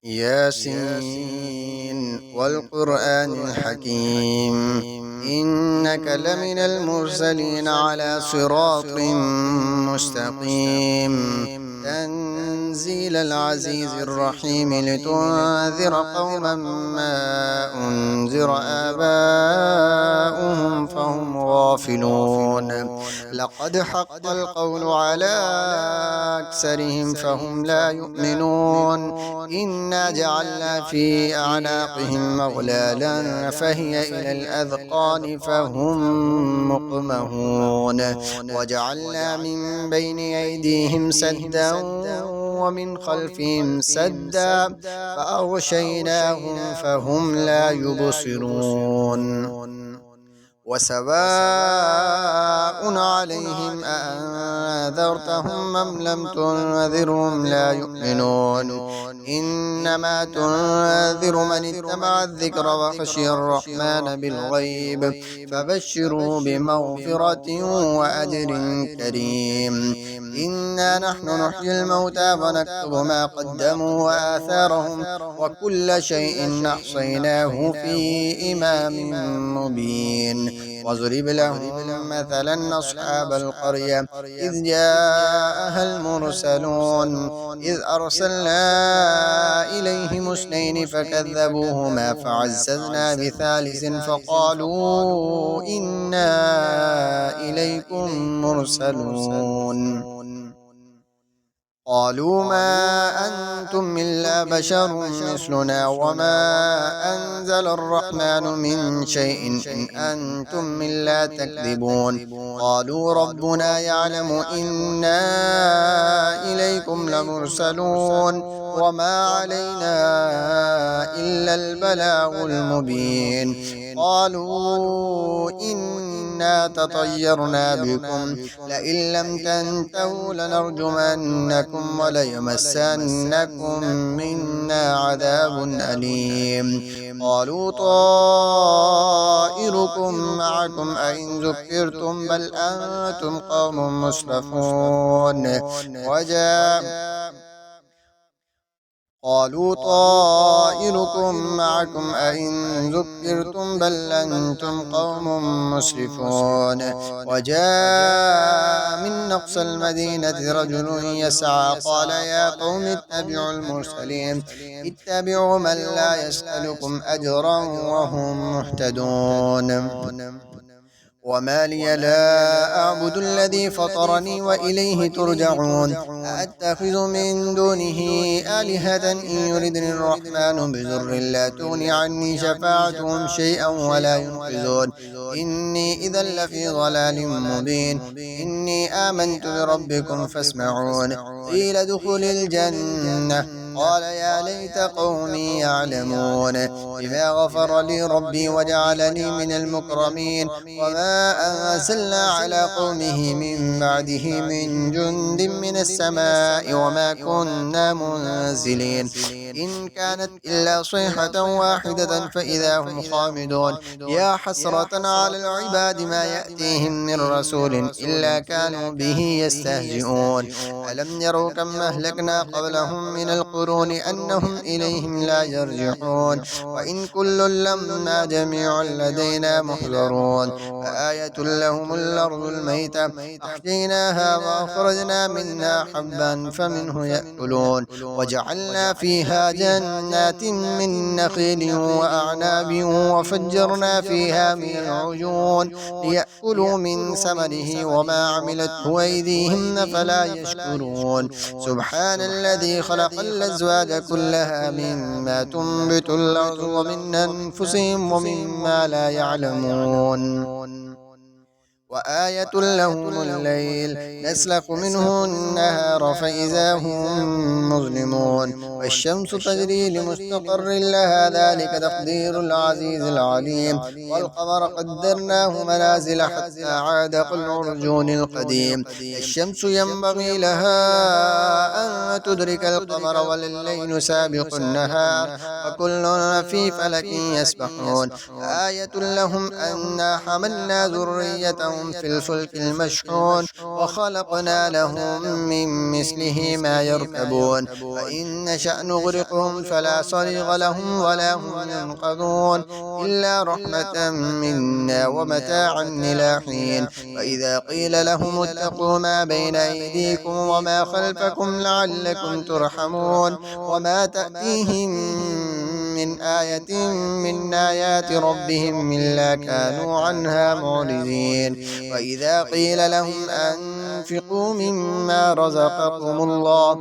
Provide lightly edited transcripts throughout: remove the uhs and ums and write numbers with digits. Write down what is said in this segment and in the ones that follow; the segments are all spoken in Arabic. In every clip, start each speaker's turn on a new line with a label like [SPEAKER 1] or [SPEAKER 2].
[SPEAKER 1] ياسين والقرآن الحكيم إنك لمن المرسلين على صراط مستقيم تنزيل العزيز الرحيم لتنذر قوما ما أنذر آباؤهم فهم غافلون لقد حق القول على أكثرهم فهم لا يؤمنون إنا جعلنا في أعناقهم مغلالا فهي إلى الأذقان فهم مقمهون وجعلنا من بين أيديهم سدا ومن خلفهم سدا فأغشيناهم فهم لا يبصرون وسواء عليهم أأنذرتهم أم لم تنذرهم لا يؤمنون إنما تنذر من اتبع الذكر وخشي الرحمن بالغيب فبشروا بمغفرة وأجر كريم إنا نحن نحيي الموتى ونكتب ما قدموا وآثارهم وكل شيء أحصيناه في إمام مبين واضرب لهم مثلا أصحاب القرية إذ جاءها المرسلون إذ أرسلنا إليهم اثنين فكذبوهما فعززنا بثالث فقالوا إنا إليكم مرسلون قالوا ما أنتم إلا بشر مثلنا وما أنزل الرحمن من شيء إن أنتم إلا تكذبون قالوا ربنا يعلم إنا إليكم لمرسلون وما علينا إلا البلاغ المبين قالوا إنا تطيرنا بكم لئن لم تنتهوا لنرجمنكم وليمسنكم منا عذاب أليم قالوا طائركم معكم أئن ذكرتم بل أنتم قوم مسرفون قالوا طائركم معكم أئن ذكرتم بل أنتم قوم مسرفون وجاء من أقصى المدينة رجل يسعى قال يا قوم اتبعوا المرسلين اتبعوا من لا يسألكم أجرا وهم مهتدون وما لي لا أعبد الذي فطرني وإليه ترجعون أأتخذ من دونه آلهة إن يردني الرحمن بضر لا تغني عني شفاعتهم شيئا ولا ينقذون إني إذا لفي ضلال مبين إني آمنت بربكم فاسمعون قيل ادخل الجنة قال يا ليت قومي يعلمون بما غفر لي ربي وجعلني من المكرمين وما أنزلنا على قومه من بعده من جند من السماء وما كنا منزلين إن كانت إلا صيحة واحدة فإذا هم خامدون يا حسرة على العباد ما يأتيهم من رسول إلا كانوا به يستهزئون ألم يروا كم أهلكنا قبلهم من القرون أنهم إليهم لا يرجعون وإن كل لما جميع لدينا محضرون فآية لهم الأرض الميتة أحييناها وأخرجنا منها حبا فمنه يأكلون وجعلنا فيها جنات من نخيل وأعناب وفجرنا فيها من العيون ليأكلوا من ثمره وما عملته أيديهم فلا يشكرون سبحان الذي خلق الأزواج كلها مما تنبت الأرض ومن أنفسهم ومما لا يعلمون وآية لهم الليل نسلخ منه النهار فإذا هم مظلمون والشمس تجري لمستقر لها ذلك تقدير العزيز العليم والقمر قدرناه منازل حتى عاد كالعرجون القديم الشمس ينبغي لها أن تدرك القمر والليل سابق النهار وكل في فلك يسبحون آية لهم أنا حملنا ذرية في الفلك المشحون وخلقنا لهم من مثله ما يركبون وإن نشأ نغرقهم فلا صريغ لهم ولا هم ينقذون إلا رحمة منا ومتاعا إلى حين وإذا قيل لهم اتقوا ما بين أيديكم وما خلفكم لعلكم ترحمون وما تأتيهم من آية من آيات ربهم إلا كانوا عنها معرضين وإذا قيل لهم أنفقوا مما رزقكم الله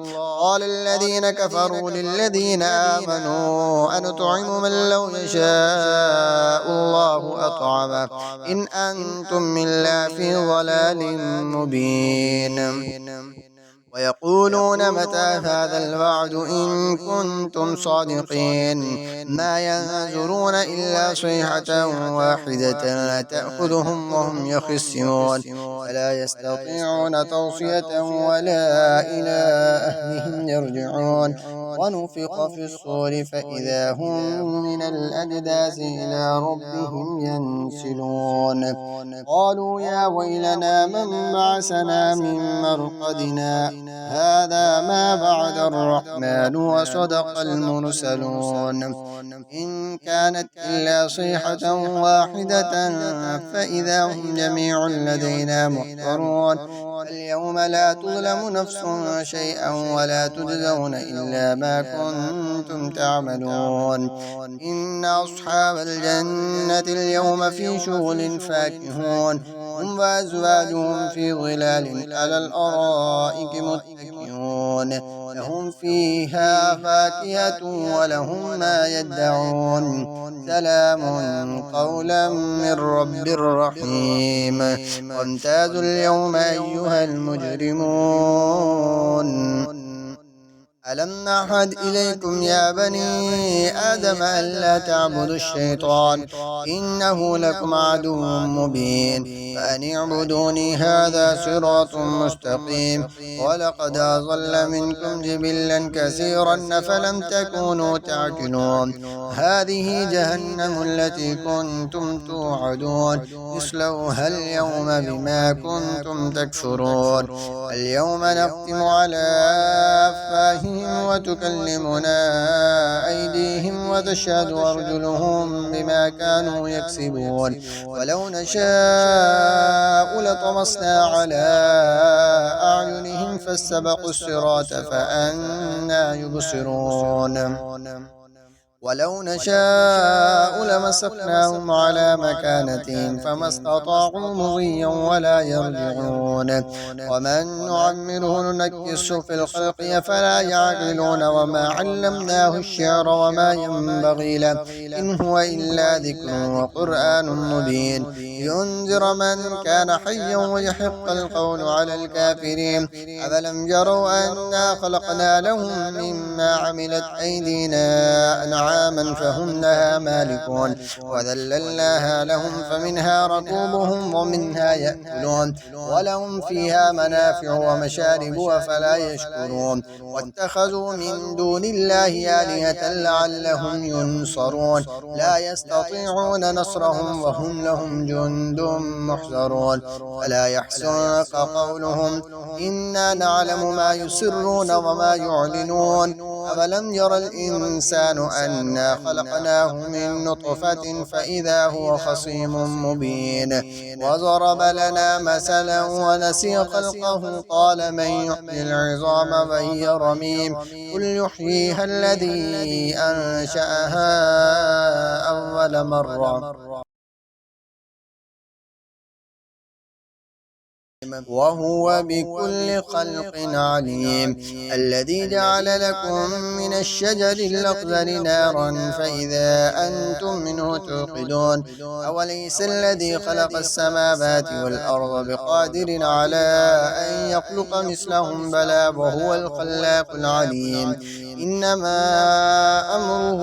[SPEAKER 1] قال الذين كفروا للذين آمنوا أنطعم من لو يشاء الله أطعمه إن أنتم إلا في ضلال مبين ويقولون متى هذا الوعد إن كنتم صادقين ما ينظرون إلا صيحة واحدة تأخذهم وهم يخسرون فلا يستطيعون توصية ولا إلى أهلهم يرجعون ونفخ في الصور فإذا هم من الأجداث إلى ربهم ينسلون قالوا يا ويلنا من بعثنا من مرقدنا هذا ما بعد الرحمن وصدق المرسلون إن كانت إلا صيحة واحدة فإذا هم جميع لدينا محضرون اليوم لا تظلم نفس شيئا ولا تجزون إلا ما كنتم تعملون إن أصحاب الجنة اليوم في شغل فاكهون هم وأزواجهم في ظلال على الأرائك متكئون لهم فيها فاكهة ولهم ما يدعون سلام قولا من رب رحيم وامتازوا اليوم أيها المجرمون ألم نعهد إليكم يا بني آدم ألا تعبدوا الشيطان إنه لكم عدو مبين فأن اعبدوني هذا صراط مستقيم ولقد أضل منكم جبلا كثيرا فلم تكونوا تعقلون هذه جهنم التي كنتم توعدون اصلوها اليوم بما كنتم تكفرون اليوم نختم على أفواههم وتكلمنا أيديهم وتشهد أرجلهم بما كانوا يكسبون ولو نشاء لطمسنا على أعينهم فاستبقوا الصراط فأنى يبصرون ولو نشاء لمسخناهم على مكانتهم فما استطاعوا مضيا ولا يرجعون ومن نعمره ننكسه في الخلق أفلا يعقلون وما علمناه الشعر وما ينبغي له إن هو إلا ذكر وقرآن مبين لينذر من كان حيا ويحق القول على الكافرين أفلم يروا أنا خلقنا لهم مما عملت أيدينا أنعاما فهم لها مالكون وذللناها لهم فمنها ركوبهم ومنها يأكلون ولهم فيها منافع ومشارب أفلا يشكرون واتخذوا من دون الله آلهة لعلهم ينصرون لا يستطيعون نصرهم وهم لهم جند محضرون فلا يحزنك قولهم إنا نعلم ما يسرون وما يعلنون أفلم ير الإنسان أنا خلقناه من نطفة فإذا هو خصيم مبين وضرب لنا مثلا ونسي خلقه قال من يحيي العظام وهي رميم قل يحييها الذي أنشأها أول مرة وهو بكل خلق عليم الذي جعل لكم من الشجر الأخضر نارا فإذا أنتم منه توقدون أوليس الذي خلق السماوات والأرض بقادر على أن يخلق مثلهم بلى وهو الخلاق العليم إنما أمره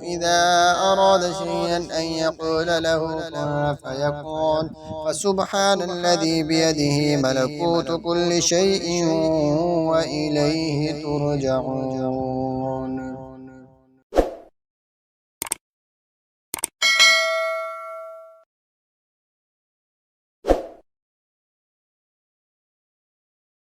[SPEAKER 1] إذا أراد شيئا أن يقول له كن فيكون فسبحان الذي بيده ملكوت كل شيء وإليه ترجعون.